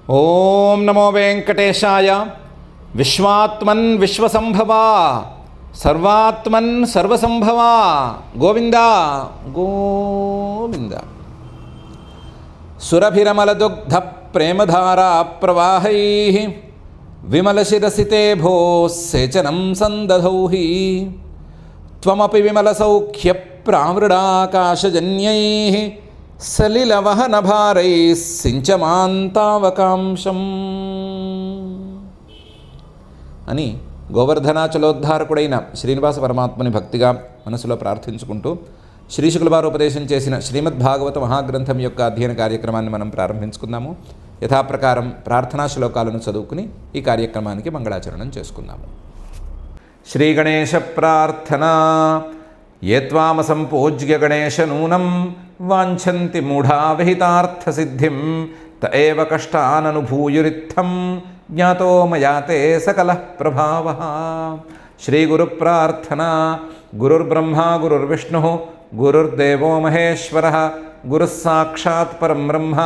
ఓం నమో వెంకటేశాయ. విశ్వాత్మన్ విశ్వసంభవా, సర్వాత్మన్ సర్వసంభవా. గోవింద గోవింద. సురభిరమలదుగ్ధ ప్రేమధారా ప్రవాహై విమలశిరసితే భో సేచనం సందధౌహి త్వమపి విమలసౌఖ్య ప్రామృడాకాశజన్యై సలిలవహనభారై సించమాంతావకాంశం అని గోవర్ధనాచలోద్ధారకుడైన శ్రీనివాస పరమాత్మని భక్తిగా మనసులో ప్రార్థించుకుంటూ శ్రీశుకుల వారు ఉపదేశం చేసిన శ్రీమద్భాగవత మహాగ్రంథం యొక్క అధ్యయన కార్యక్రమాన్ని మనం ప్రారంభించుకుందాము. యథాప్రకారం ప్రార్థనా శ్లోకాలను చదువుకుని ఈ కార్యక్రమానికి మంగళాచరణం చేసుకుందాము. శ్రీ గణేశ ప్రార్థన. ఏ త్వామసంపూజ్య గణేశ నూనం వాంఛంతి మూఢా విహితార్థసిద్ధిం త ఏవ కష్టాననుభూయురిత్థం జ్ఞాతో మయా తే సకలః ప్రభావః. శ్రీ గురు ప్రార్థన. గురుర్బ్రహ్మా గురుర్విష్ణుః గురుర్దేవో మహేశ్వరః గురుః సాక్షాత్ పరం బ్రహ్మ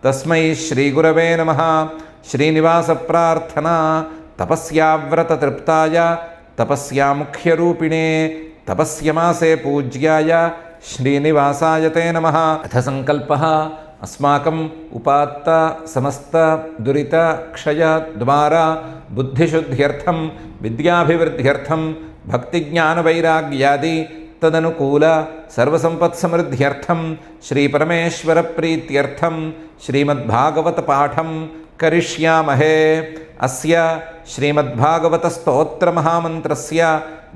తస్మై శ్రీ గురవే నమః. శ్రీనివాస ప్రార్థన. తపస్యావ్రత తృప్తాయ తపస్యాముఖ్యరూపిణే తపస్యమాసే పూజ్యాయ శ్రీనివాసాయ తే నమః. అథ సంకల్పః అస్మాకం ఉపాత్త సమస్త దురిత క్షయ ద్వారా బుద్ధిశుద్ధ్యర్థం విద్యాభివృద్ధ్యర్థం భక్తిజ్ఞానవైరాగ్యాది తదనుకూల సర్వసంపత్సమృద్ధ్యర్థం శ్రీపరమేశ్వర ప్రీత్యర్థం శ్రీమద్భాగవత పాఠం కరిష్యామహే. అస్య శ్రీమద్భాగవత స్తోత్ర మహామంత్రస్య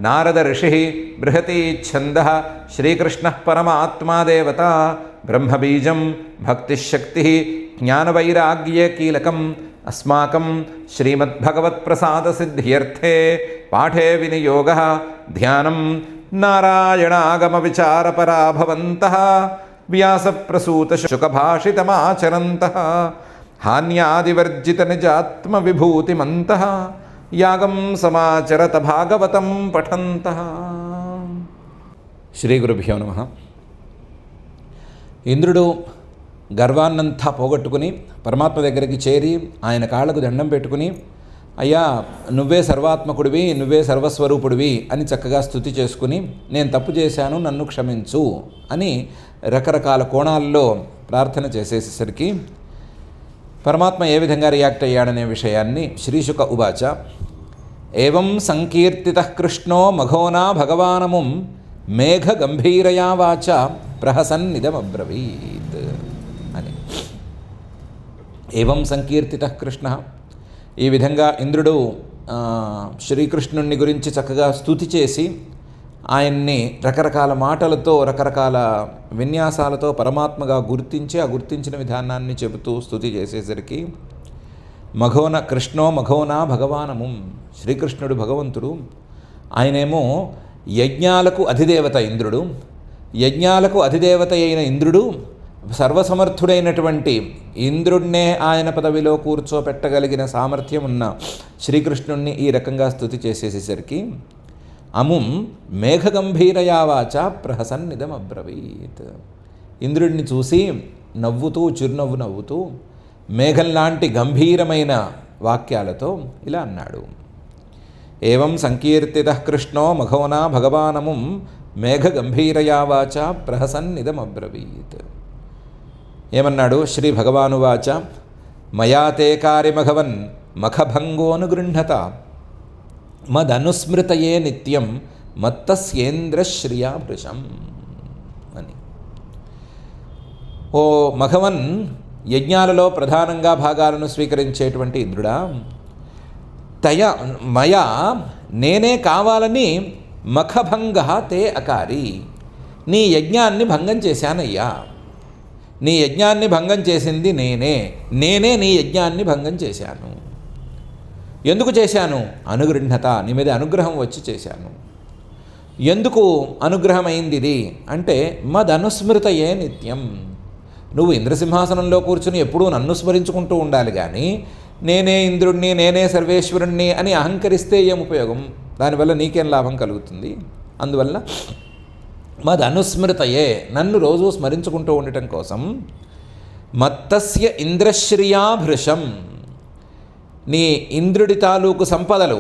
నారద ఋషిః బృహతి ఛందః శ్రీకృష్ణః పరమాత్మా దేవత బ్రహ్మబీజం భక్తిశక్తిః జ్ఞానవైరాగ్యే కీలకం. అస్మాకం శ్రీమద్భగవత్ప్రసాదసిద్ధ్యర్థే పాఠే వినియోగः ధ్యానం నారాయణాగమవిచారపరా భవంతః వ్యాసప్రసూతశుకభాషితమాచరంతః హాన్యాదివర్జితనిజాత్మవిభూతిమంతః యాగం సమాచరత భాగవతం పఠంతః. శ్రీ గురుభ్యో నమః. ఇంద్రుడు గర్వాన్నంతా పోగొట్టుకుని పరమాత్మ దగ్గరికి చేరి ఆయన కాళ్ళకు దండం పెట్టుకుని, అయ్యా నువ్వే సర్వాత్మకుడివి, నువ్వే సర్వస్వరూపుడివి అని చక్కగా స్తుతి చేసుకుని, నేను తప్పు చేశాను నన్ను క్షమించు అని రకరకాల కోణాల్లో ప్రార్థన చేసేసరికి పరమాత్మ ఏ విధంగా రియాక్ట్ అయ్యాడనే విషయాన్ని శ్రీశుక ఉవాచ. ఏవం సంకీర్తితః కృష్ణో మఘోనా భగవానముం మేఘ గంభీరయా వాచ ప్రహసన్నిదమబ్రవీత్ అని. ఏవం సంకీర్తితః కృష్ణ. ఈ విధంగా ఇంద్రుడు శ్రీకృష్ణుని గురించి చక్కగా స్తుతి చేసి ఆయన్ని రకరకాల మాటలతో రకరకాల విన్యాసాలతో పరమాత్మగా గుర్తించి ఆ గుర్తించిన విధానాన్ని చెబుతూ స్తుతి చేసేసరికి కృష్ణో మఘోనా భగవానము, శ్రీకృష్ణుడు భగవంతుడు, ఆయనేమో యజ్ఞాలకు అధిదేవత ఇంద్రుడు. యజ్ఞాలకు అధిదేవత అయిన ఇంద్రుడు సర్వసమర్థుడైనటువంటి ఇంద్రుడినే ఆయన పదవిలో కూర్చోపెట్టగలిగిన సామర్థ్యం ఉన్న శ్రీకృష్ణుణ్ణి ఈ రకంగా స్తుతి చేసేసేసరికి అముం మేఘగంభీరయావాచ ప్రహసన్నిదమబ్రవీత్. ఇంద్రుడిని చూసి నవ్వుతూ చిరునవ్వు నవ్వుతూ మేఘంలాంటి గంభీరమైన వాక్యాలతో ఇలా అన్నాడు. ఏవం సంకీర్తితః కృష్ణో మఘోనా భగవానముం మేఘగంభీరయావాచ ప్రహసన్నిదమబ్రవీత్. ఏమన్నాడు? శ్రీ భగవానువాచ. మయా తే కార్యమఘవన్ మఖభంగోనుగృహ్ణత మదనుస్మృతయే నిత్యం మత్తస్యేంద్రశ్రియాభృశం అని. ఓ మఘవన్, యజ్ఞాలలో ప్రధానంగా భాగాలను స్వీకరించేటువంటి ఇంద్రుడా, మయా నేనే కావాలని మఖభంగ తే అకారి, నీ యజ్ఞాన్ని భంగం చేశానయ్యా. నీ యజ్ఞాన్ని భంగం చేసింది నేనే నీ యజ్ఞాన్ని భంగం చేశాను. ఎందుకు చేశాను? అనుగృహ్ణత, నీ మీద అనుగ్రహం వచ్చి చేశాను. ఎందుకు అనుగ్రహం అయింది ఇది అంటే మదనుస్మృతయే నిత్యం. నువ్వు ఇంద్రసింహాసనంలో కూర్చుని ఎప్పుడూ నన్ను స్మరించుకుంటూ ఉండాలి, కానీ నేనే ఇంద్రుణ్ణి నేనే సర్వేశ్వరుణ్ణి అని అహంకరిస్తే ఏం ఉపయోగం? దానివల్ల నీకేం లాభం కలుగుతుంది? అందువల్ల మదనుస్మృతయే, నన్ను రోజు స్మరించుకుంటూ ఉండటం కోసం మత్తస్య ఇంద్రశ్రియా భృశం, నీ ఇంద్రుడి తాలూకు సంపదలు,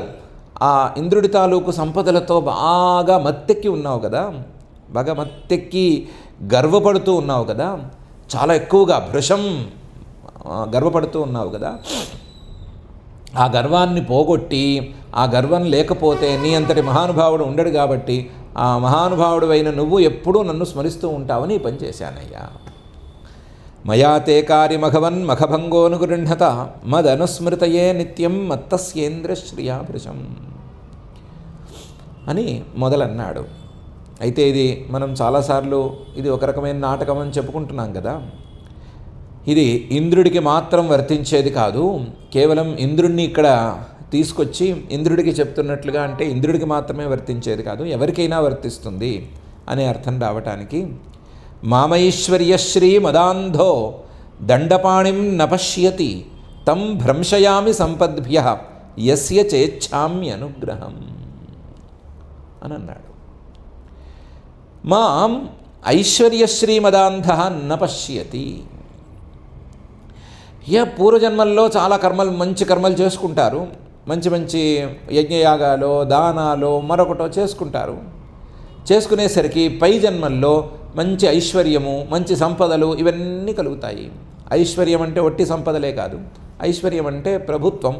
ఆ ఇంద్రుడి తాలూకు సంపదలతో బాగా మత్తెక్కి ఉన్నావు కదా, బాగా మత్తెక్కి గర్వపడుతూ ఉన్నావు కదా, చాలా ఎక్కువగా భృశం గర్వపడుతూ ఉన్నావు కదా. ఆ గర్వాన్ని పోగొట్టి, ఆ గర్వం లేకపోతే నీ అంతటి మహానుభావుడు ఉండడు కాబట్టి ఆ మహానుభావుడు అయిన నువ్వు ఎప్పుడూ నన్ను స్మరిస్తూ ఉంటావని ఈ పని చేశానయ్యా. మయా తే కార్యమఘవన్ మఖభంగోనుగృహ్ణత మదనుస్మృతయే నిత్యం మత్తస్యేంద్రశ్రియాభృశం అని మొదలన్నాడు. అయితే ఇది మనం చాలాసార్లు ఇది ఒక రకమైన నాటకం అని చెప్పుకుంటున్నాం కదా. ఇది ఇంద్రుడికి మాత్రం వర్తించేది కాదు, కేవలం ఇంద్రుడిని ఇక్కడ తీసుకొచ్చి ఇంద్రుడికి చెప్తున్నట్లుగా, అంటే ఇంద్రుడికి మాత్రమే వర్తించేది కాదు, ఎవరికైనా వర్తిస్తుంది అనే అర్థం రావటానికి మామైశ్వర్యశ్రీ మదాంధో దండపాణిం నపశ్యతి తం భ్రంశయామి సంపద్భ్య యస్య చేచ్ఛామ్యనుగ్రహం అని అన్నాడు. మాం ఐశ్వర్యశ్రీ మదాంధ న పశ్యతి. పూర్వజన్మల్లో చాలా కర్మలు, మంచి కర్మలు చేసుకుంటారు, మంచి మంచి యజ్ఞయాగాలు, దానాలు, మరొకటో చేసుకుంటారు. చేసుకునేసరికి పై జన్మల్లో మంచి ఐశ్వర్యము, మంచి సంపదలు ఇవన్నీ కలుగుతాయి. ఐశ్వర్యం అంటే ఒట్టి సంపదలే కాదు, ఐశ్వర్యం అంటే ప్రభుత్వం,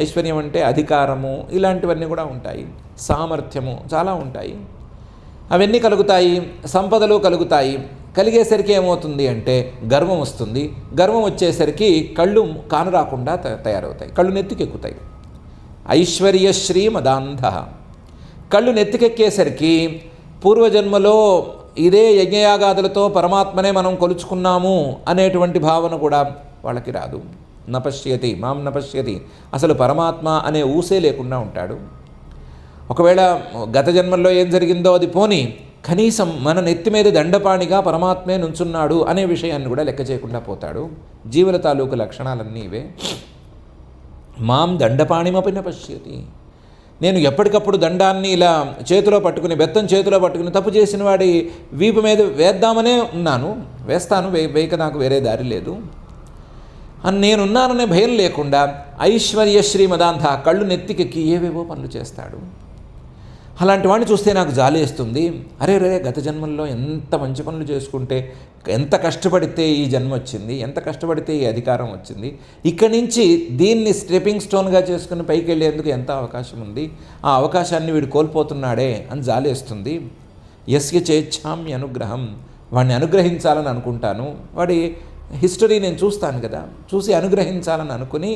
ఐశ్వర్యం అంటే అధికారము, ఇలాంటివన్నీ కూడా ఉంటాయి, సామర్థ్యము చాలా ఉంటాయి. అవన్నీ కలుగుతాయి, సంపదలు కలుగుతాయి. కలిగేసరికి ఏమవుతుంది అంటే గర్వం వస్తుంది. గర్వం వచ్చేసరికి కళ్ళు కానరాకుండా తయారవుతాయి, కళ్ళు నెత్తికెక్కుతాయి. ఐశ్వర్యశ్రీ మదాంధ. కళ్ళు నెత్తికెక్కేసరికి పూర్వజన్మలో ఇదే యజ్ఞయాగాదులతో పరమాత్మనే మనం కొలుచుకున్నాము అనేటువంటి భావన కూడా వాళ్ళకి రాదు. నపశ్యతి మాం నపశ్యతి, అసలు పరమాత్మ అనే ఊసే లేకుండా ఉంటాడు. ఒకవేళ గత జన్మల్లో ఏం జరిగిందో అది పోని, కనీసం మన నెత్తి మీద దండపాణిగా పరమాత్మే నుంచున్నాడు అనే విషయాన్ని కూడా లెక్క చేయకుండా పోతాడు. జీవుల తాలూకు లక్షణాలన్నీ ఇవే. మాం దండపాణిమపి న పశ్యతి. నేను ఎప్పటికప్పుడు దండాన్ని ఇలా చేతిలో పట్టుకుని, బెత్తం చేతిలో పట్టుకుని తప్పు చేసిన వాడి వీపు మీద వేద్దామనే ఉన్నాను, వేస్తాను, వేయక నాకు వేరే దారి లేదు అని నేనున్నాననే భయం లేకుండా ఐశ్వర్యశ్రీ మదాంధ కళ్ళు నెత్తికెక్కి ఏవేవో పనులు చేస్తాడు. అలాంటి వాడిని చూస్తే నాకు జాలేస్తుంది. అరే గత జన్మల్లో ఎంత మంచి పనులు చేసుకుంటే, ఎంత కష్టపడితే ఈ జన్మ వచ్చింది, ఎంత కష్టపడితే ఈ అధికారం వచ్చింది, ఇక్కడి నుంచి దీన్ని స్టెప్పింగ్ స్టోన్గా చేసుకుని పైకి వెళ్ళేందుకు ఎంత అవకాశం ఉంది, ఆ అవకాశాన్ని వీడు కోల్పోతున్నాడే అని జాలేస్తుంది. యస్య చేచ్ఛామ్య అనుగ్రహం. వాడిని అనుగ్రహించాలని అనుకుంటాను, వాడి హిస్టరీ నేను చూస్తాను కదా, చూసి అనుగ్రహించాలని అనుకుని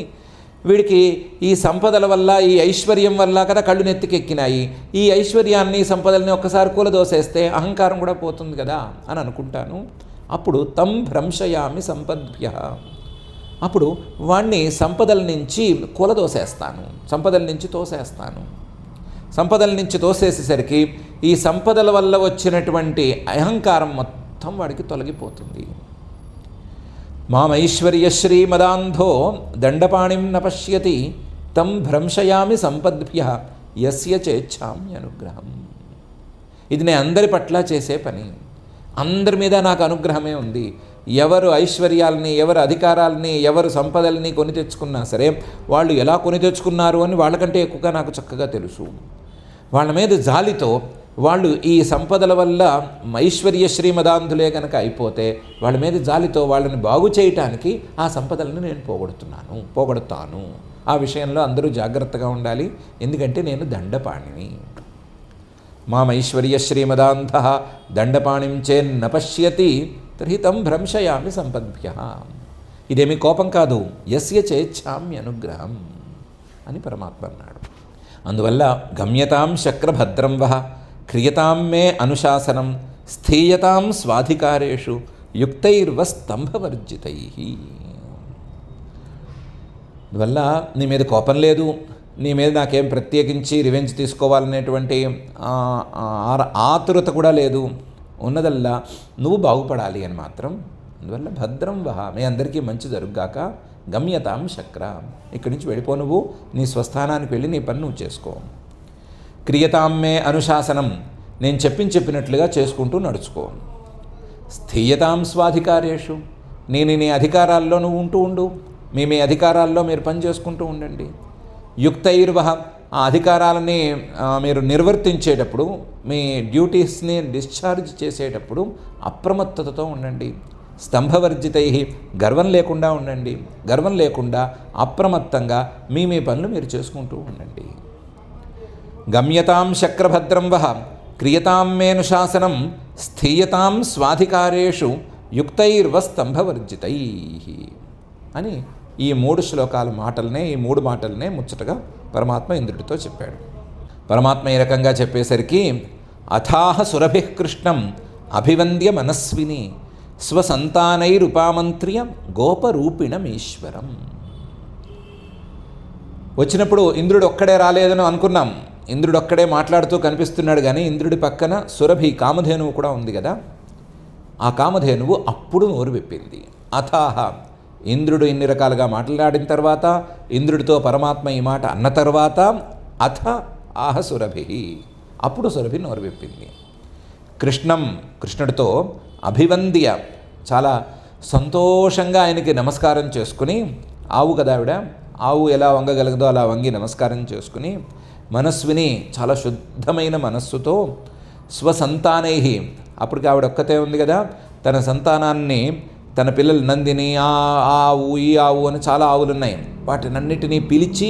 వీడికి ఈ సంపదల వల్ల, ఈ ఐశ్వర్యం వల్ల కదా కళ్ళు నెత్తికెక్కినాయి, ఈ ఐశ్వర్యాన్ని సంపదల్ని ఒక్కసారి కూలదోసేస్తే అహంకారం కూడా పోతుంది కదా అని అనుకుంటాను. అప్పుడు తం భ్రంశయామి సంపద్భ్య. అప్పుడు వాణ్ణి సంపదల నుంచి కూలదోసేస్తాను, సంపదల నుంచి తోసేస్తాను. సంపదల నుంచి తోసేసేసరికి ఈ సంపదల వల్ల వచ్చినటువంటి అహంకారం మొత్తం వాడికి తొలగిపోతుంది. మామైశ్వర్యశ్రీ మదాంధో దండపాణిం న పశ్యతి తం భ్రంశయామి సంపద్భ్య యస్య చేచ్ఛామ్యనుగ్రహం. ఇది నేను అందరి పట్ల చేసే పని, అందరి మీద నాకు అనుగ్రహమే ఉంది. ఎవరు ఐశ్వర్యాలని, ఎవరు అధికారాలని, ఎవరు సంపదల్ని కొని తెచ్చుకున్నా సరే వాళ్ళు ఎలా కొని తెచ్చుకున్నారు అని వాళ్ళకంటే ఎక్కువగా నాకు చక్కగా తెలుసు. వాళ్ళ మీద జాలితో వాళ్ళు ఈ సంపదల వల్ల ఐశ్వర్య శ్రీమదాంధులే కనుక అయిపోతే వాళ్ళ మీద జాలితో వాళ్ళని బాగు చేయటానికి ఆ సంపదలను నేను పోగొడతాను. ఆ విషయంలో అందరూ జాగ్రత్తగా ఉండాలి, ఎందుకంటే నేను దండపాణిని. మామైశ్వర్య శ్రీమదాంధ దండపాణిం చేన్న పశ్యతి తర్హి తం భ్రంశయామి సంపద్భ్య. ఇదేమి కోపం కాదు, యస్య చేచ్ఛామ్య అనుగ్రహం అని పరమాత్మ అన్నాడు. అందువల్ల గమ్యతాం శక్రభద్రం వహ క్రియతాం మే అనుశాసనం స్థీయతాం స్వాధికారేషు యుక్తైర్వస్తంభవర్జితై. అందువల్ల నీ మీద కోపం లేదు, నీ మీద నాకేం ప్రత్యేకించి రివెంజ్ తీసుకోవాలనేటువంటి ఆతురత కూడా లేదు, ఉన్నదల్లా నువ్వు బాగుపడాలి అని మాత్రం. అందువల్ల భద్రం వహ, మీ అందరికీ మంచి జరుగుగాక. గమ్యతాం శక్ర, ఇక్కడి నుంచి వెళ్ళిపో, నువ్వు నీ స్వస్థానానికి వెళ్ళి నీ పని నువ్వు చేసుకో. క్రియతాం మే అనుశాసనం, నేను చెప్పినట్లుగా చేసుకుంటూ నడుచుకో. స్థీయతాం స్వాధికారేషు, నీ అధికారాల్లో నువ్వు ఉంటూ ఉండు, మీ అధికారాల్లో మీరు పని చేసుకుంటూ ఉండండి. యుక్తైర్వహ, ఆ అధికారాలని మీరు నిర్వర్తించేటప్పుడు, మీ డ్యూటీస్ని డిశ్చార్జ్ చేసేటప్పుడు అప్రమత్తతతో ఉండండి. స్తంభవర్జితై, గర్వం లేకుండా ఉండండి. గర్వం లేకుండా అప్రమత్తంగా మీ పనులు మీరు చేసుకుంటూ ఉండండి. గమ్యతాం శక్రభద్రం వహ, క్రియతాం మేనుశాసనం, స్థీయతాం స్వాధికారేషు యుక్తైర్వ స్తంభవర్జితై అని ఈ 3 శ్లోకాల మాటలనే, ఈ 3 మాటలనే ముచ్చటగా పరమాత్మ ఇంద్రుడితో చెప్పాడు. పరమాత్మ ఈ రకంగా చెప్పేసరికి అథాహ సురభిః కృష్ణం అభివంద్య మనస్విని స్వసంతానైరుపామంత్ర్య గోపరూపిణమీశ్వరం. వచ్చినప్పుడు ఇంద్రుడు ఒక్కడే రాలేదని అనుకున్నాం. ఇంద్రుడు ఒక్కడే మాట్లాడుతూ కనిపిస్తున్నాడు, కానీ ఇంద్రుడి పక్కన సురభి కామధేనువు కూడా ఉంది కదా. ఆ కామధేనువు అప్పుడు నోరు విప్పింది. అథాహ, ఇంద్రుడు ఇన్ని రకాలుగా మాట్లాడిన తర్వాత, ఇంద్రుడితో పరమాత్మ ఈ మాట అన్న తర్వాత, అథ ఆహ సురభి, అప్పుడు సురభి నోరు విప్పింది. కృష్ణం, కృష్ణుడితో అభివంద్య, చాలా సంతోషంగా ఆయనకి నమస్కారం చేసుకుని, ఆవు కదా ఆవిడ, ఆవు ఎలా వంగగలగదో అలా వంగి నమస్కారం చేసుకుని, మనస్విని, చాలా శుద్ధమైన మనస్సుతో, స్వసంతానై, అప్పటికి ఆవిడ ఒక్కతే ఉంది కదా, తన సంతానాన్ని, తన పిల్లలు నందిని, ఆ ఆవు ఈ ఆవు అని చాలా ఆవులు ఉన్నాయి, వాటినన్నిటినీ పిలిచి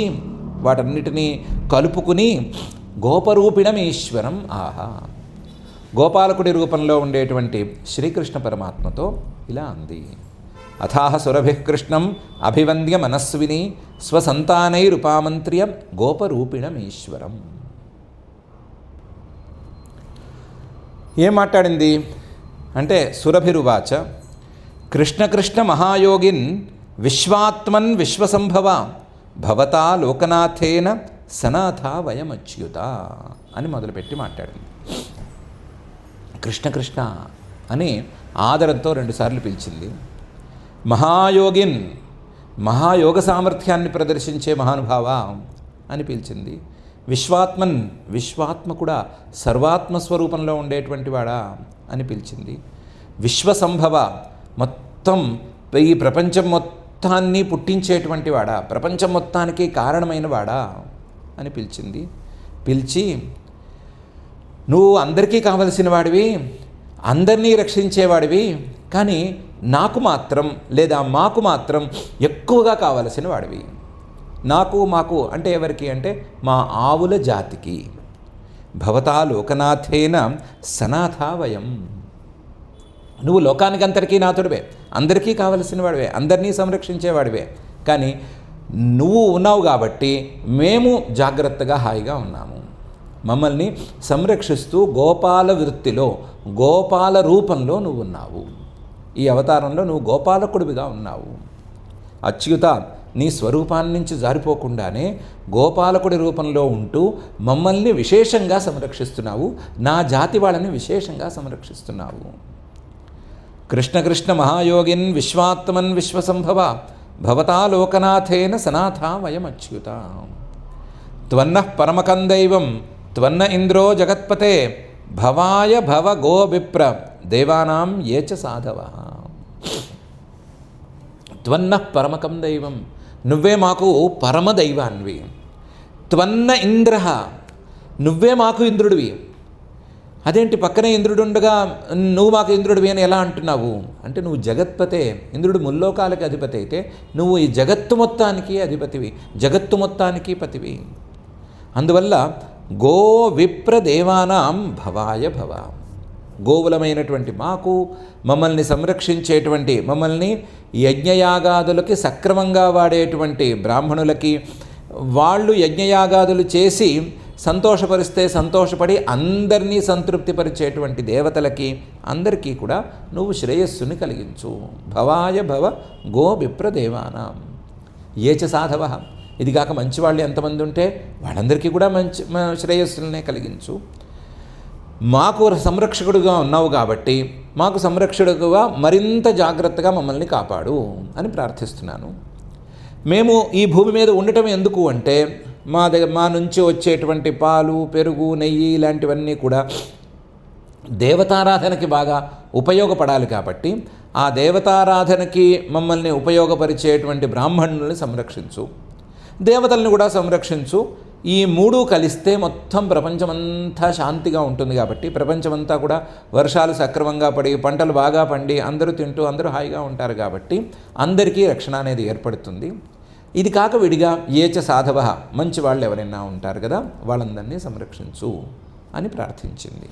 వాటన్నిటినీ కలుపుకుని గోపరూపిణం ఈశ్వరం ఆహా, గోపాలకుడి రూపంలో ఉండేటువంటి శ్రీకృష్ణ పరమాత్మతో ఇలా అంది. అథాహ సురభిః కృష్ణం అభివంద్య మనస్విని స్వసంతానైరుపామంత్ర్య గోపరూపిణమీశ్వరం. ఏం మాట్లాడింది అంటే, సురభిరువాచ కృష్ణ కృష్ణ మహాయోగిన్ విశ్వాత్మన్ విశ్వసంభవ భవతా లోకనాథేన సనాథ వయమచ్యుత అని మొదలుపెట్టి మాట్లాడింది. కృష్ణ కృష్ణ అని ఆదరంతో 2 సార్లు పిలిచింది. మహాయోగిన్, మహాయోగ సామర్థ్యాన్ని ప్రదర్శించే మహానుభావ అని పిలిచింది. విశ్వాత్మన్, విశ్వాత్మ కూడా సర్వాత్మస్వరూపంలో ఉండేటువంటి వాడా అని పిలిచింది. విశ్వసంభవ, మొత్తం ఈ ప్రపంచం మొత్తాన్ని పుట్టించేటువంటి వాడా, ప్రపంచం మొత్తానికి కారణమైన వాడా అని పిలిచింది. పిలిచి నువ్వు అందరికీ కావలసిన వాడివి, అందరినీ రక్షించేవాడివి, కానీ నాకు మాత్రం, లేదా మాకు మాత్రం ఎక్కువగా కావలసిన వాడివి. నాకు మాకు అంటే ఎవరికి అంటే మా ఆవుల జాతికి. భవతా లోకనాథేన సనాథ వయం, నువ్వు లోకానికి అంతటికీ నాథుడివే, అందరికీ కావలసిన వాడివే, అందరినీ సంరక్షించేవాడివే, కానీ నువ్వు ఉన్నావు కాబట్టి మేము జాగ్రత్తగా హాయిగా ఉన్నాము. మమ్మల్ని సంరక్షిస్తూ గోపాల వృత్తిలో, గోపాల రూపంలో నువ్వు ఉన్నావు. ఈ అవతారంలో నువ్వు గోపాలకుడివిగా ఉన్నావు. అచ్యుత, నీ స్వరూపాన్ని నుంచి జారిపోకుండానే గోపాలకుడి రూపంలో ఉంటూ మమ్మల్ని విశేషంగా సంరక్షిస్తున్నావు, నా జాతి వాళ్ళని విశేషంగా సంరక్షిస్తున్నావు. కృష్ణ కృష్ణ మహాయోగిన్ విశ్వాత్మన్ విశ్వసంభవ భవతా లోకనాథేన సనాథ వయమచ్యుత. త్వన్నః పరమకందైవం త్వన్న ఇంద్రో జగత్పతే భవాయ భవ గో విప్ర దేవానాం ఏ చ సాధవ. త్వన్నః పరమకం దైవం, నువ్వే మాకు పరమదైవాన్వి. త్వన్న ఇంద్ర, నువ్వే మాకు ఇంద్రుడివి. అదేంటి పక్కనే ఇంద్రుడు ఉండగా నువ్వు మాకు ఇంద్రుడివి అని ఎలా అంటున్నావు అంటే, నువ్వు జగత్పతే, ఇంద్రుడు ముల్లోకాలకి అధిపతి అయితే నువ్వు ఈ జగత్తు మొత్తానికి అధిపతివి, జగత్తు మొత్తానికి పతివి. అందువల్ల గో విప్ర దేవానాం భవాయ భవ, గోవులమైనటువంటి మాకు, మమ్మల్ని సంరక్షించేటువంటి, మమ్మల్ని యజ్ఞయాగాదులకి సక్రమంగా వాడేటువంటి బ్రాహ్మణులకి, వాళ్ళు యజ్ఞయాగాదులు చేసి సంతోషపరిస్తే సంతోషపడి అందరినీ సంతృప్తిపరిచేటువంటి దేవతలకి, అందరికీ కూడా నువ్వు శ్రేయస్సుని కలిగించు. భవాయ భవ గో విప్రదేవానాం ఏచ సాధవ, ఇదిగాక మంచివాళ్ళు ఎంతమంది ఉంటే వాళ్ళందరికీ కూడా మంచి శ్రేయస్సులనే కలిగించు. మాకు సంరక్షకుడుగా ఉన్నావు కాబట్టి మాకు సంరక్షకుడుగా మరింత జాగ్రత్తగా మమ్మల్ని కాపాడు అని ప్రార్థిస్తున్నాను. మేము ఈ భూమి మీద ఉండటం ఎందుకు అంటే, మా నుంచి వచ్చేటువంటి పాలు, పెరుగు, నెయ్యి ఇలాంటివన్నీ కూడా దేవతారాధనకి బాగా ఉపయోగపడాలి కాబట్టి, ఆ దేవతారాధనకి మమ్మల్ని ఉపయోగపరిచేటువంటి బ్రాహ్మణుల్ని సంరక్షించు. దేవతల్ని కూడా సంరక్షించు. ఈ మూడు కలిస్తే మొత్తం ప్రపంచమంతా శాంతిగా ఉంటుంది. కాబట్టి ప్రపంచమంతా కూడా వర్షాలు సక్రమంగా పడి పంటలు బాగా పండి అందరూ తింటూ అందరూ హాయిగా ఉంటారు. కాబట్టి అందరికీ రక్షణ అనేది ఏర్పడుతుంది. ఇది కాక విడిగా ఏచ సాధవ, మంచి వాళ్ళు ఎవరైనా ఉంటారు కదా, వాళ్ళందరినీ సంరక్షించు అని ప్రార్థించింది.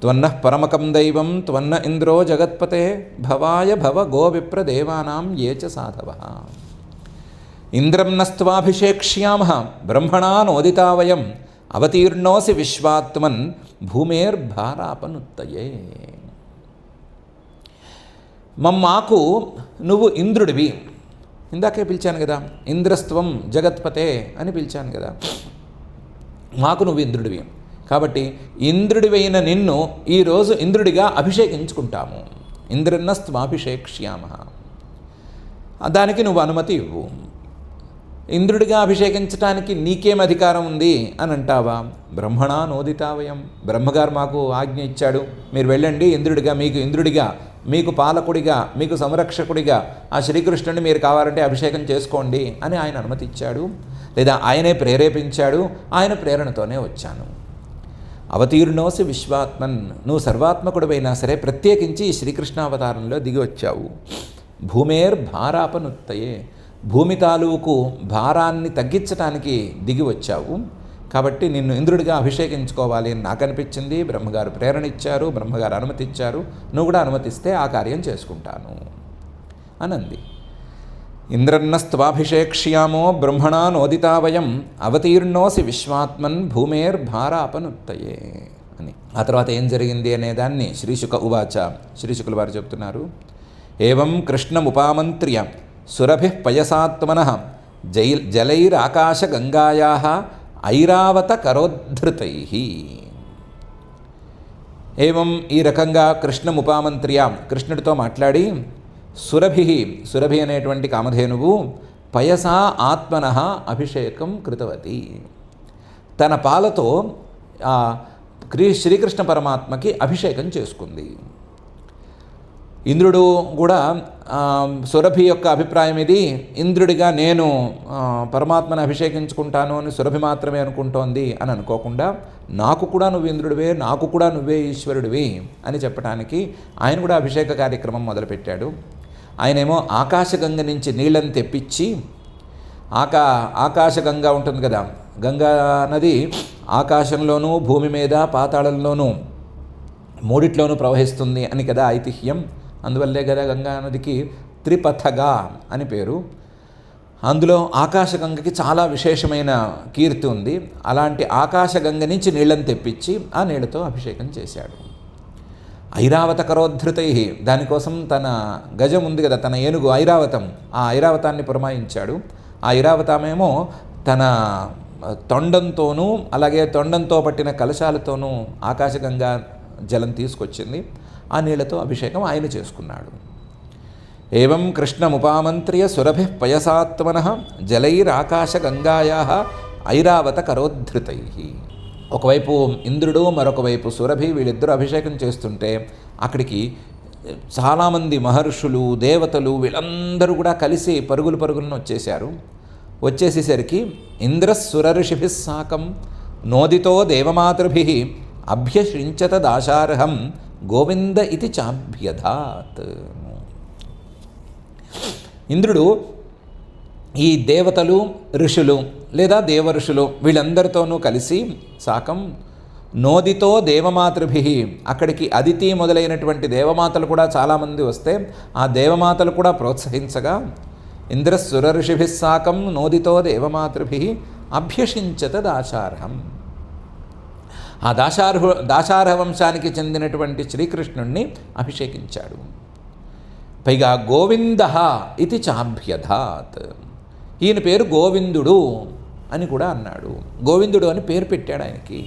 త్వన్నః పరమకం దైవం త్వన్న ఇంద్రో జగత్పతే భవాయ భవ గోవిప్ర దేవానాం ఏచ సాధవ. ఇంద్రం నస్త్వాభిషేక్ష్యామః బ్రహ్మణా నోదితా వయం అవతీర్ణోసి విశ్వాత్మన్ భూమేర్భారాపనుత్తయే. మాకు నువ్వు ఇంద్రుడివి. ఇందాకే పిలిచాను కదా, ఇంద్రస్త్వం జగత్పతే అని పిలిచాను కదా. మాకు నువ్వు ఇంద్రుడివి కాబట్టి ఇంద్రుడివైన నిన్ను ఈరోజు ఇంద్రుడిగా అభిషేకించుకుంటాము. ఇంద్రన్నస్త్వాభిషేక్ష్యామః, దానికి నువ్వు అనుమతి ఇవ్వు. ఇంద్రుడిగా అభిషేకించడానికి నీకేం అధికారం ఉంది అని అంటావా? బ్రహ్మణా నోదితావయం, బ్రహ్మగారు మాకు ఆజ్ఞ ఇచ్చాడు, మీరు వెళ్ళండి ఇంద్రుడిగా, మీకు ఇంద్రుడిగా, మీకు పాలకుడిగా, మీకు సంరక్షకుడిగా ఆ శ్రీకృష్ణుడిని మీరు కావాలంటే అభిషేకం చేసుకోండి అని ఆయన అనుమతి ఇచ్చాడు, లేదా ఆయనే ప్రేరేపించాడు. ఆయన ప్రేరణతోనే వచ్చాను. అవతీర్ణోసి విశ్వాత్మన్, నువ్వు సర్వాత్మకుడివైనా సరే ప్రత్యేకించి ఈ శ్రీకృష్ణావతారంలో దిగి వచ్చావు. భూమేర్భారాపనుత్తయే, భూమి తాలూకు భారాన్ని తగ్గించడానికి దిగి వచ్చావు. కాబట్టి నిన్ను ఇంద్రుడిగా అభిషేకించుకోవాలి అని నాకు అనిపించింది. బ్రహ్మగారు ప్రేరణ ఇచ్చారు, బ్రహ్మగారు అనుమతి ఇచ్చారు, నువ్వు కూడా అనుమతిస్తే ఆ కార్యం చేసుకుంటాను అనంది. ఇంద్రన్నస్త్వాభిషేక్ష్యామో బ్రహ్మణా నోదితావయం అవతీర్ణోసి విశ్వాత్మన్ భూమేర్భారాపనుత్తయే అని. ఆ తర్వాత ఏం జరిగింది అనేదాన్ని శ్రీశుక ఉవాచ, శ్రీశుకుల వారు చెప్తున్నారు. ఏవం కృష్ణముపామంత్ర్య సురభిః పయసాత్మనః జలైరాకాశగంగాయాః ఐరావత కరోద్ధృతైః. ఏవం ఈ రకంగా కృష్ణముపామంత్ర్య, కృష్ణుడితో మాట్లాడి, సురభి అనేటువంటి కామధేనువు పయసా ఆత్మనః అభిషేకం కృతవతి, తన పాలతో శ్రీకృష్ణ పరమాత్మకి అభిషేకం చేసుకుంది. ఇంద్రుడు కూడా సురభి యొక్క అభిప్రాయం ఇది, ఇంద్రుడిగా నేను పరమాత్మను అభిషేకించుకుంటాను అని సురభి మాత్రమే అనుకుంటోంది అని అనుకోకుండా, నాకు కూడా నువ్వు ఇంద్రుడివే, నాకు కూడా నువ్వే ఈశ్వరుడివి అని చెప్పడానికి ఆయన కూడా అభిషేక కార్యక్రమం మొదలుపెట్టాడు. ఆయనేమో ఆకాశగంగ నుంచి నీళ్ళని తెప్పించి, ఆకాశగంగ ఉంటుంది కదా, గంగా నది ఆకాశంలోనూ భూమి మీద పాతాళంలోనూ మూడిట్లోనూ ప్రవహిస్తుంది అని కదా ఐతిహ్యం. అందువల్లే కదా గంగా నదికి త్రిపథగా అని పేరు. అందులో ఆకాశగంగకి చాలా విశేషమైన కీర్తి ఉంది. అలాంటి ఆకాశగంగ నుంచి నీళ్ళని తెప్పించి ఆ నీళ్ళతో అభిషేకం చేశాడు. ఐరావత కరోద్ధృతై, దానికోసం తన గజం ఉంది కదా, తన ఏనుగు ఐరావతం, ఆ ఐరావతాన్ని పురమాయించాడు. ఆ ఐరావతమేమో తన తొండంతోనూ అలాగే తొండంతో పట్టిన కలశాలతోనూ ఆకాశగంగా జలం తీసుకొచ్చింది. ఆ నీళ్లతో అభిషేకం ఆయన చేసుకున్నాడు. ఏవం కృష్ణముపామంత్ర్య సురభిః పయసాత్మనః జలైరాకాశగంగాయాః ఐరావత కరోద్ధృతై. ఒకవైపు ఇంద్రుడు, మరొక వైపు సురభి, వీళ్ళిద్దరూ అభిషేకం చేస్తుంటే అక్కడికి చాలామంది మహర్షులు, దేవతలు వీళ్ళందరూ కూడా కలిసి పరుగులను వచ్చేశారు. వచ్చేసేసరికి ఇంద్రస్సురఋషిభిः సాకం నోదితో దేవమాతృభిः అభ్యషించత దాశార్హం గోవింద ఇది చాభ్యధాత్. ఇంద్రుడు ఈ దేవతలు, ఋషులు లేదా దేవఋషులు వీళ్ళందరితోనూ కలిసి సాకం నోదితో దేవమాతృభి, అక్కడికి అదితి మొదలైనటువంటి దేవమాతలు కూడా చాలామంది వస్తే ఆ దేవమాతలు కూడా ప్రోత్సహించగా, ఇంద్రస్సురఋషిభిः సాకం నోదితో దేవమాతృభి అభ్యషించత దాశార్హం. ఆ దాశార్హ వంశానికి చెందినటువంటి శ్రీకృష్ణుణ్ణి అభిషేకించాడు. పైగా గోవింద ఇది చాభ్యధాత్, ఈయన పేరు గోవిందుడు అని కూడా అన్నాడు. గోవిందుడు అని పేరు పెట్టాడు ఆయనకి.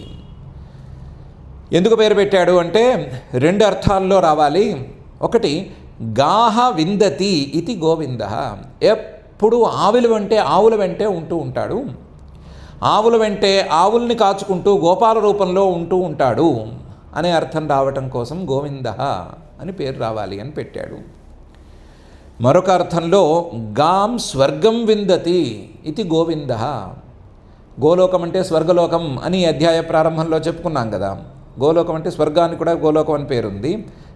ఎందుకు పేరు పెట్టాడు అంటే రెండు అర్థాల్లో రావాలి. ఒకటి, గాహ విందతి ఇది గోవింద, ఎప్పుడు ఆవుల వెంటే ఉంటూ ఉంటాడు, ఆవుల వెంటే ఆవుల్ని కాచుకుంటూ గోపాల రూపంలో ఉంటూ ఉంటాడు అనే అర్థం రావటం కోసం గోవింద అని పేరు రావాలి అని పెట్టాడు. మరొక అర్థంలో గాం స్వర్గం విందతి ఇది గోవింద. గోలోకం అంటే స్వర్గలోకం అని అధ్యాయ ప్రారంభంలో చెప్పుకున్నాం కదా. గోలోకం అంటే స్వర్గానికి కూడా గోలోకం అని పేరుంది.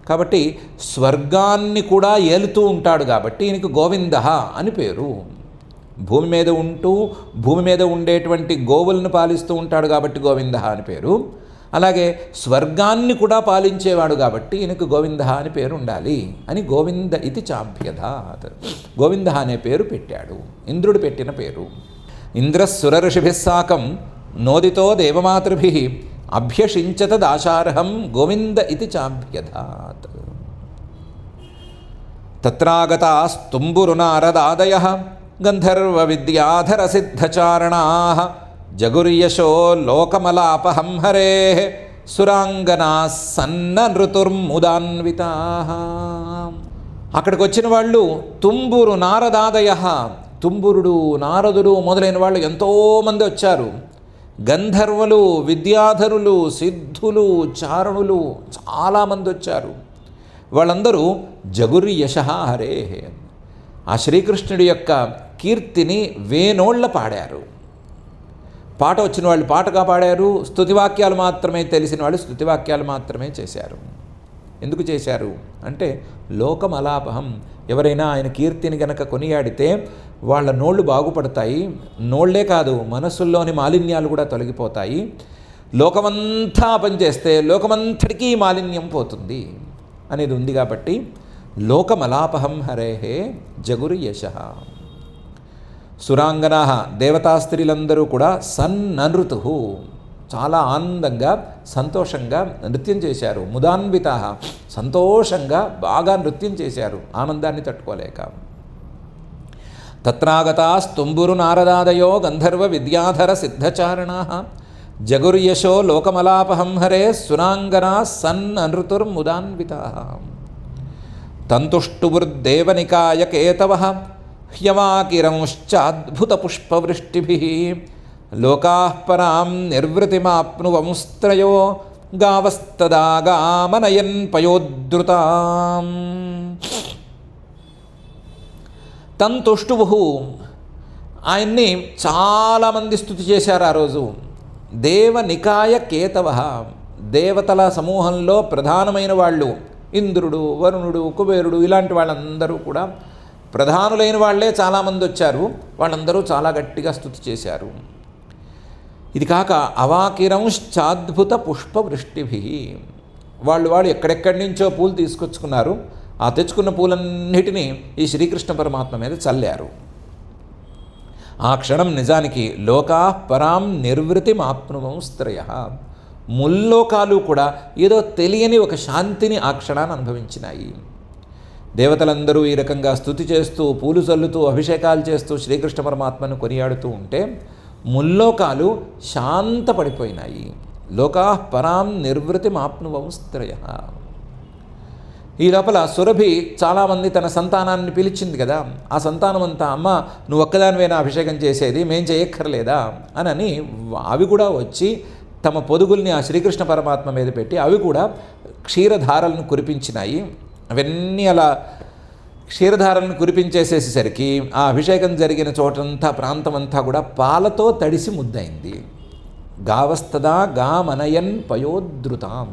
కాబట్టి స్వర్గాన్ని కూడా ఏలుతూ ఉంటాడు కాబట్టి ఈయనకి గోవింద అని పేరు. భూమి మీద ఉంటూ భూమి మీద ఉండేటువంటి గోవులను పాలిస్తూ ఉంటాడు కాబట్టి గోవింద అని పేరు. అలాగే స్వర్గాన్ని కూడా పాలించేవాడు కాబట్టి ఈయనకు గోవింద అని పేరు ఉండాలి అని గోవింద ఇది చాభ్యధాత్. గోవింద అనే పేరు పెట్టాడు, ఇంద్రుడు పెట్టిన పేరు. ఇంద్రస్సురఋషిభిः సాకం నోదితో దేవమాతృభిः అభ్యషించత దాశార్హం గోవింద ఇది చాభ్యధాత్. తత్రాగతాస్తుంబురునారదాదయః గంధర్వ విద్యాధర సిద్ధచారణాః జగుర్యశో లోకమలాపహం హరేః సురాంగనాః సన్న నృతుర్ముదాన్వితాః. అక్కడికి వచ్చిన వాళ్ళు తుంబురు నారదాదయః, తుంబురుడు నారదుడు మొదలైన వాళ్ళు ఎంతోమంది వచ్చారు. గంధర్వులు, విద్యాధరులు, సిద్ధులు, చారణులు చాలామంది వచ్చారు. వాళ్ళందరూ జగుర్యశః హరేః, ఆ శ్రీకృష్ణుడి యొక్క కీర్తిని వేనోళ్ళ పాడారు. పాట వచ్చిన వాళ్ళు పాటగా పాడారు, స్తుతివాక్యాలు మాత్రమే తెలిసిన వాళ్ళు స్తుతివాక్యాలు మాత్రమే చేశారు. ఎందుకు చేశారు అంటే లోకమలాపహం. ఎవరైనా ఆయన కీర్తిని గనక కొనియాడితే వాళ్ళ నోళ్ళు బాగుపడతాయి. నోళ్లే కాదు, మనస్సుల్లోని మాలిన్యాలు కూడా తొలగిపోతాయి. లోకమంతా పనిచేస్తే లోకమంతటికీ మాలిన్యం పోతుంది అనేది ఉంది కాబట్టి లోకమలాపహం హరేహే జగుర్యశః. సురాంగనా, దేవతా స్త్రీలందరూ కూడా సన్ననృతు, చాలా ఆనందంగా సంతోషంగా నృత్యం చేశారు. ముదాన్వితా, సంతోషంగా బాగా నృత్యం చేశారు ఆనందాన్ని తట్టుకోలేక. తత్రాగతాస్తుంబురు నారదాదయో గంధర్వ విద్యాధర సిద్ధచారణాః జగుర్యశో లోకమలాపహం హరే సురాంగనా సన్ననృతుర్ముదాన్వితాః. తంతుష్టుబుర్దేవనికాయ కేతవః హ్యవాకిరంశ్చాద్భుతపుష్పవృష్టిభిः లోకాః పరాం నిర్వృతిమాప్నువంస్త్రయో గావస్తదా గామనయన్ పయోద్ధృతాం. తంతుష్టువుః, ఆయన్ని చాలామంది స్తుతి చేశారు ఆ రోజు. దేవనికాయ కేతవః, దేవతల సమూహంలో ప్రధానమైన వాళ్ళు ఇంద్రుడు, వరుణుడు, కుబేరుడు ఇలాంటి వాళ్ళందరూ కూడా ప్రధానులైన వాళ్ళే చాలామంది వచ్చారు. వాళ్ళందరూ చాలా గట్టిగా స్తుతి చేశారు. ఇది కాక అవాకిరంశ్చాద్భుత పుష్పవృష్టిభిః, వాళ్ళు ఎక్కడెక్కడి నుంచో పూలు తీసుకొచ్చుకున్నారు. ఆ తెచ్చుకున్న పూలన్నిటినీ ఈ శ్రీకృష్ణ పరమాత్మ మీద చల్లారు. ఆ క్షణం నిజానికి లోకాః పరాం నిర్వృతిమాప్నువంస్త్రయః, ముల్లోకాలు కూడా ఏదో తెలియని ఒక శాంతిని ఆ క్షణాన్ని అనుభవించినాయి. దేవతలందరూ ఈ రకంగా స్తుతి చేస్తూ పూలు చల్లుతూ అభిషేకాలు చేస్తూ శ్రీకృష్ణ పరమాత్మను కొనియాడుతూ ఉంటే ముల్లోకాలు శాంతపడిపోయినాయి. లోకాః పరాం నిర్వృతిమాప్నువంస్త్రయః. ఈ లోపల సురభి చాలామంది తన సంతానాన్ని పిలిచింది కదా. ఆ సంతానం అంతా, అమ్మ నువ్వు ఒక్కదానివైనా అభిషేకం చేసేది, మేం చేయక్కర్లేదా అని అవి కూడా వచ్చి తమ పొదుగుల్ని ఆ శ్రీకృష్ణ పరమాత్మ మీద పెట్టి అవి కూడా క్షీరధారలను కురిపించినాయి. అవన్నీ అలా క్షీరధారలను కురిపించేసేసరికి ఆ అభిషేకం జరిగిన చోటంతా ప్రాంతమంతా కూడా పాలతో తడిసి ముద్దయింది. గావస్తదా గామనయన్ పయోద్ధృతాం,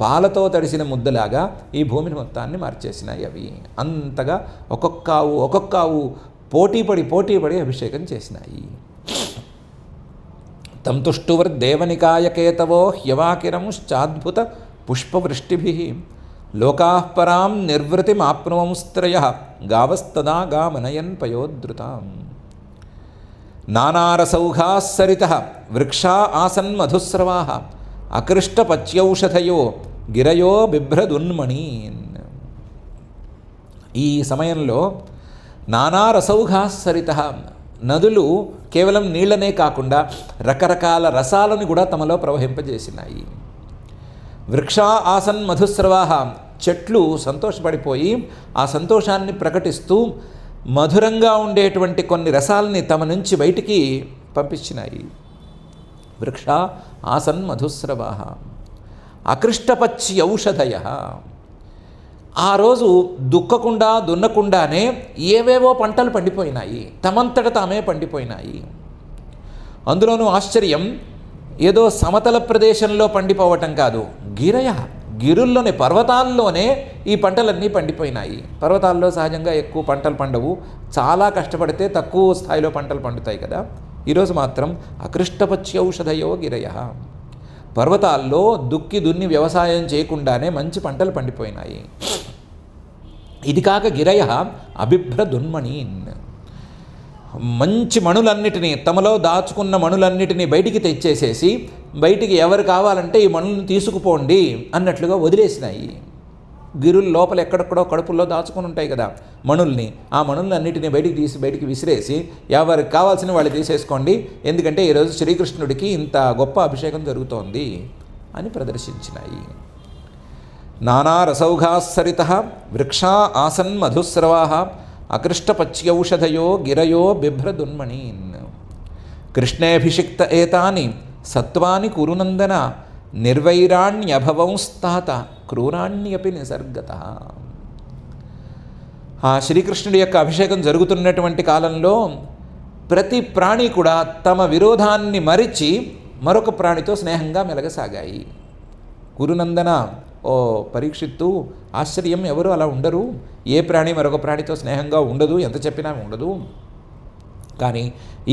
పాలతో తడిసిన ముద్దలాగా ఈ భూమిని మొత్తాన్ని మార్చేసినాయి అవి. అంతగా ఒక్కొక్క ఆవు పోటీ పడి అభిషేకం చేసినాయి. తంతుష్టువర్దేవనికాయ కేతవో హ్యవాకిరంశ్చాద్భుత పుష్పవృష్టిభిః లోకాః పరాం నిర్వృతిమాప్నువంస్త్రయః గావస్తదా గామనయన్ పయోద్ధృతాం. నానారసౌఘాः సరితః వృక్షా ఆసన్ మధుస్రవాः అకృష్టపచ్యౌషధయో గిరయో బిభ్రదున్మణీన్. ఈ సమయంలో నానారసౌఘాः సరితః, నదులు కేవలం నీళ్లనే కాకుండా రకరకాల రసాలను కూడా తమలో ప్రవహింపజేసినాయి. వృక్షా ఆసన్ మధుస్రవాః, చెట్లు సంతోషపడిపోయి ఆ సంతోషాన్ని ప్రకటిస్తూ మధురంగా ఉండేటువంటి కొన్ని రసాలని తమ నుంచి బయటికి పంపించినాయి. వృక్షా ఆసన్ మధుస్రవాః అకృష్టపచ్చి ఔషధయః, ఆ రోజు దుక్కకుండా దున్నకుండానే ఏవేవో పంటలు పండిపోయినాయి, తమంతట తామే పండిపోయినాయి. అందులోనూ ఆశ్చర్యం, ఏదో సమతల ప్రదేశంలో పండిపోవటం కాదు, గిరుల్లోనే పర్వతాల్లోనే ఈ పంటలన్నీ పండిపోయినాయి. పర్వతాల్లో సహజంగా ఎక్కువ పంటలు పండవు, చాలా కష్టపడితే తక్కువ స్థాయిలో పంటలు పండుతాయి కదా. ఈరోజు మాత్రం అకృష్టపచ్యౌషధయో గిరయ, పర్వతాల్లో దుక్కి దున్ని వ్యవసాయం చేయకుండానే మంచి పంటలు పండిపోయినాయి. ఇది కాక గిరయ అభిభ్రదున్మణీన్, మంచి మణులన్నిటినీ, తమలో దాచుకున్న మణులన్నిటినీ బయటికి తెచ్చేసేసి, బయటికి ఎవరు కావాలంటే ఈ మణులను తీసుకుపోండి అన్నట్లుగా వదిలేసినాయి. గిరుల లోపల ఎక్కడెక్కడో కడుపుల్లో దాచుకుని ఉంటాయి కదా మణుల్ని, ఆ మణులన్నిటినీ బయటికి విసిరేసి ఎవరికి కావాల్సిన వాళ్ళు తీసేసుకోండి, ఎందుకంటే ఈరోజు శ్రీకృష్ణుడికి ఇంత గొప్ప అభిషేకం జరుగుతోంది అని ప్రదర్శించినాయి. నానా రసౌఘాసరిత వృక్షా ఆసన్ మధుస్రవా అకృష్టపచ్యౌషధయో గిరయో బిభ్రదున్మణీన్. కృష్ణేభిషిక్త ఏతాని సత్వాని కురునందన నిర్వైరాణ్యభవంస్తాత క్రూరాణ్యపి నిసర్గత. ఆ శ్రీకృష్ణుడి యొక్క అభిషేకం జరుగుతున్నటువంటి కాలంలో ప్రతి ప్రాణి కూడా తమ విరోధాన్ని మరిచి మరొక ప్రాణితో స్నేహంగా మెలగసాగాయి. కురునందన, ఓ పరీక్షిత్తు, ఆశ్చర్యం, ఎవరు అలా ఉండరు, ఏ ప్రాణి మరొక ప్రాణితో స్నేహంగా ఉండదు, ఎంత చెప్పినా ఉండదు. కానీ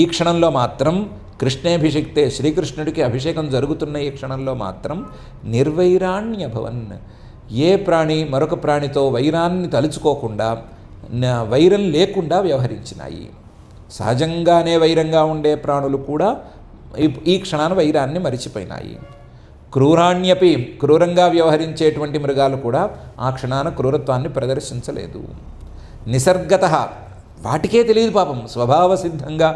ఈ క్షణంలో మాత్రం కృష్ణేభిషిక్తే, శ్రీకృష్ణుడికి అభిషేకం జరుగుతున్న ఈ క్షణంలో మాత్రం నిర్వైరాణ్యభవన్, ఏ ప్రాణి మరొక ప్రాణితో వైరాన్ని తలుచుకోకుండా, వైరం లేకుండా వ్యవహరించినాయి. సహజంగానే వైరంగా ఉండే ప్రాణులు కూడా ఈ క్షణాన వైరాన్ని మరిచిపోయినాయి. క్రూరాణ్యపి, క్రూరంగా వ్యవహరించేటువంటి మృగాలు కూడా ఆ క్షణాన క్రూరత్వాన్ని ప్రదర్శించలేదు. నిసర్గత, వాటికే తెలియదు పాపం, స్వభావ సిద్ధంగా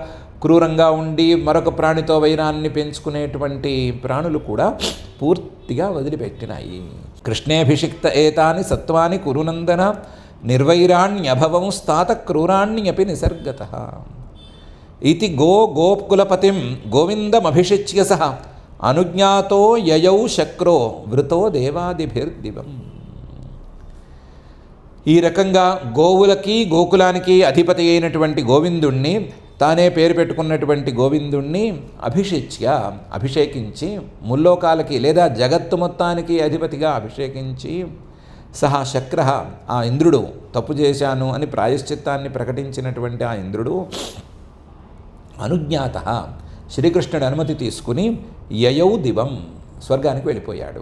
క్రూరంగా ఉండి మరొక ప్రాణితో వైరాన్ని పెంచుకునేటువంటి ప్రాణులు కూడా పూర్తిగా వదిలిపెట్టినాయి. కృష్ణేభిషిక్త ఏతాని సత్వాని కురునందన నిర్వైరాణ్యభవంస్తాత క్రూరాణ్యపి నిసర్గత. ఇతి గోకులపతిం గోవిందమభిషిచ్య సహ అనుజ్ఞాతో యయౌ శక్రో వృతో దేవాదిభిర్దివం. ఈ రకంగా గోవులకి గోకులానికి అధిపతి అయినటువంటి గోవిందుణ్ణి, తానే పేరు పెట్టుకున్నటువంటి గోవిందుణ్ణి అభిషేకించి, ముల్లోకాలకి లేదా జగత్తు మొత్తానికి అధిపతిగా అభిషేకించి, సహా శక్ర, ఆ ఇంద్రుడు, తప్పు చేశాను అని ప్రాయశ్చిత్తాన్ని ప్రకటించినటువంటి ఆ ఇంద్రుడు అనుజ్ఞాత, శ్రీకృష్ణుడి అనుమతి తీసుకుని యయౌ దివం, స్వర్గానికి వెళ్ళిపోయాడు.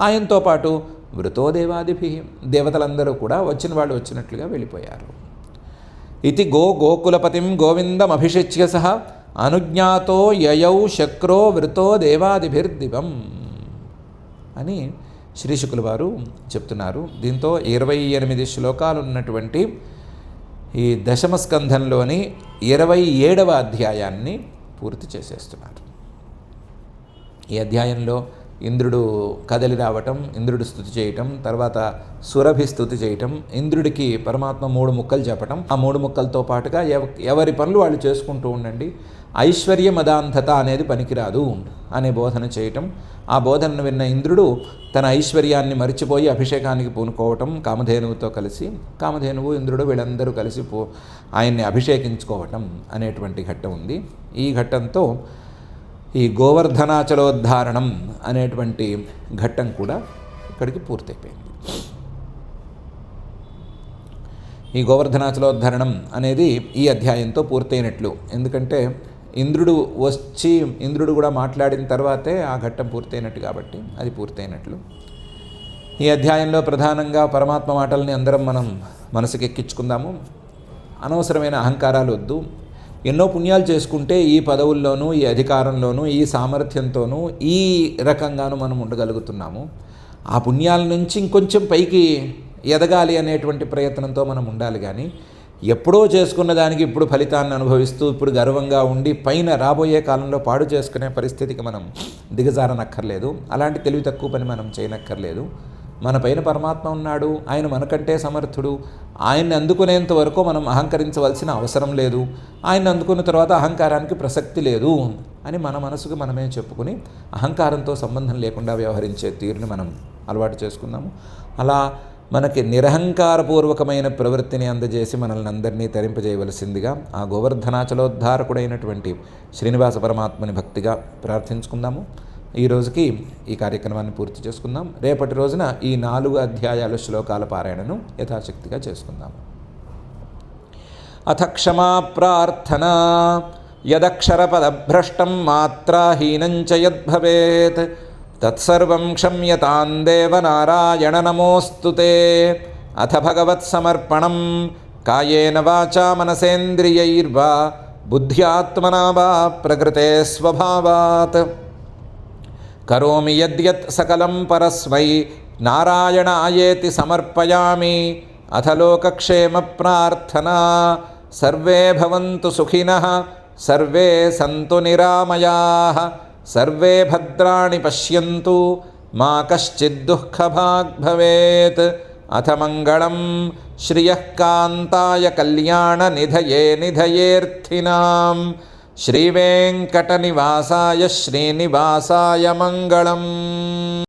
ఆయనతో పాటు వృతో దేవాదిభి, దేవతలందరూ కూడా వచ్చిన వాళ్ళు వచ్చినట్లుగా వెళ్ళిపోయారు. ఇతి గోకులపతిం గోవిందమభిషిచ్య సహ అనుజ్ఞాతో యయౌ శక్రో వృతో దేవాదిభిర్దివం అని శ్రీశుకుల వారు చెప్తున్నారు. దీంతో 28 శ్లోకాలు ఉన్నటువంటి ఈ దశమ స్కంధంలోని 27వ అధ్యాయాన్ని పూర్తి చేసేస్తున్నారు. ఈ అధ్యాయంలో ఇంద్రుడు కదలి రావటం, ఇంద్రుడు స్తుతి చేయటం, తర్వాత సురభి స్తుతి చేయటం, ఇంద్రుడికి పరమాత్మ 3 ముక్కలు చెప్పటం, ఆ 3 ముక్కలతో పాటుగా ఎవరి పనులు వాళ్ళు చేసుకుంటూ ఉండండి, ఐశ్వర్యమదాంధత అనేది పనికిరాదు అనే బోధన చేయటం, ఆ బోధనను విన్న ఇంద్రుడు తన ఐశ్వర్యాన్ని మరిచిపోయి అభిషేకానికి పూనుకోవటం కామధేనువుతో కలిసి, కామధేనువు ఇంద్రుడు వీళ్ళందరూ కలిసి ఆయన్ని అభిషేకించుకోవటం అనేటువంటి ఘట్టం ఉంది. ఈ ఘట్టంతో ఈ గోవర్ధనాచలోద్ధారణం అనేటువంటి ఘట్టం కూడా ఇక్కడికి పూర్తయిపోయింది. ఈ గోవర్ధనాచలోద్ధారణం అనేది ఈ అధ్యాయంతో పూర్తయినట్లు. ఎందుకంటే ఇంద్రుడు కూడా మాట్లాడిన తర్వాతే ఆ ఘట్టం పూర్తయినట్టు కాబట్టి అది పూర్తయినట్లు. ఈ అధ్యాయంలో ప్రధానంగా పరమాత్మ మాటల్ని అందరం మనం మనసుకి ఎక్కించుకుందాము. అనవసరమైన అహంకారాలు వద్దు. ఎన్నో పుణ్యాలు చేసుకుంటే ఈ పదవుల్లోనూ, ఈ అధికారంలోనూ, ఈ సామర్థ్యంతోనూ ఈ రకంగానూ మనం ఉండగలుగుతున్నాము. ఆ పుణ్యాల నుంచి ఇంకొంచెం పైకి ఎదగాలి అనేటువంటి ప్రయత్నంతో మనం ఉండాలి. కానీ ఎప్పుడో చేసుకున్న దానికి ఇప్పుడు ఫలితాన్ని అనుభవిస్తూ ఇప్పుడు గర్వంగా ఉండి పైన రాబోయే కాలంలో పాడు చేసుకునే పరిస్థితికి మనం దిగజారనక్కర్లేదు. అలాంటి తెలివి తక్కువ పని మనం చేయనక్కర్లేదు. మన పైన పరమాత్మ ఉన్నాడు, ఆయన మనకంటే సమర్థుడు. ఆయన్ని అందుకునేంత వరకు మనం అహంకరించవలసిన అవసరం లేదు. ఆయన్ని అందుకున్న తర్వాత అహంకారానికి ప్రసక్తి లేదు అని మన మనసుకు మనమే చెప్పుకుని అహంకారంతో సంబంధం లేకుండా వ్యవహరించే తీరుని మనం అలవాటు చేసుకుందాము. అలా మనకి నిరహంకారపూర్వకమైన ప్రవృత్తిని అందజేసి మనల్ని అందరినీ తరింపజేయవలసిందిగా ఆ గోవర్ధనాచలోద్ధారకుడైనటువంటి శ్రీనివాస పరమాత్మని భక్తిగా ప్రార్థించుకుందాము. ఈ రోజుకి ఈ కార్యక్రమాన్ని పూర్తి చేసుకుందాం. రేపటి రోజున ఈ 4 అధ్యాయాల శ్లోకాల పారాయణను యథాశక్తిగా చేసుకుందాము. అథ క్షమా ప్రార్థనా యదక్షరపదభ్రష్టం మాత్రాహీనం చ యద్భవేత్ తత్సర్వం క్షమ్యతాం దేవ నారాయణ నమోస్తుతే. అథ భగవత్సమర్పణం కాయేన వాచా మనసేంద్రియైర్వా బుద్ధ్యాత్మనా వా ప్రకృతే స్వభావాత్ కరోమి యద్యత్ సకలం పరస్మై నారాయణాయేతి సమర్పయామి. అథ లోకక్షేమ ప్రార్థనా సర్వే భవంతు సుఖినః సర్వే సంతు నిరామయాః సర్వే భద్రాణి పశ్యంతు మా కశ్చిద్ దుఃఖభాగ్ భవేత్. అథ మంగళం శ్రియః కాంతాయ కళ్యాణ నిధయే నిధయేర్థినాం శ్రీవేంకటనివాసాయ శ్రీనివాసాయ మంగళం.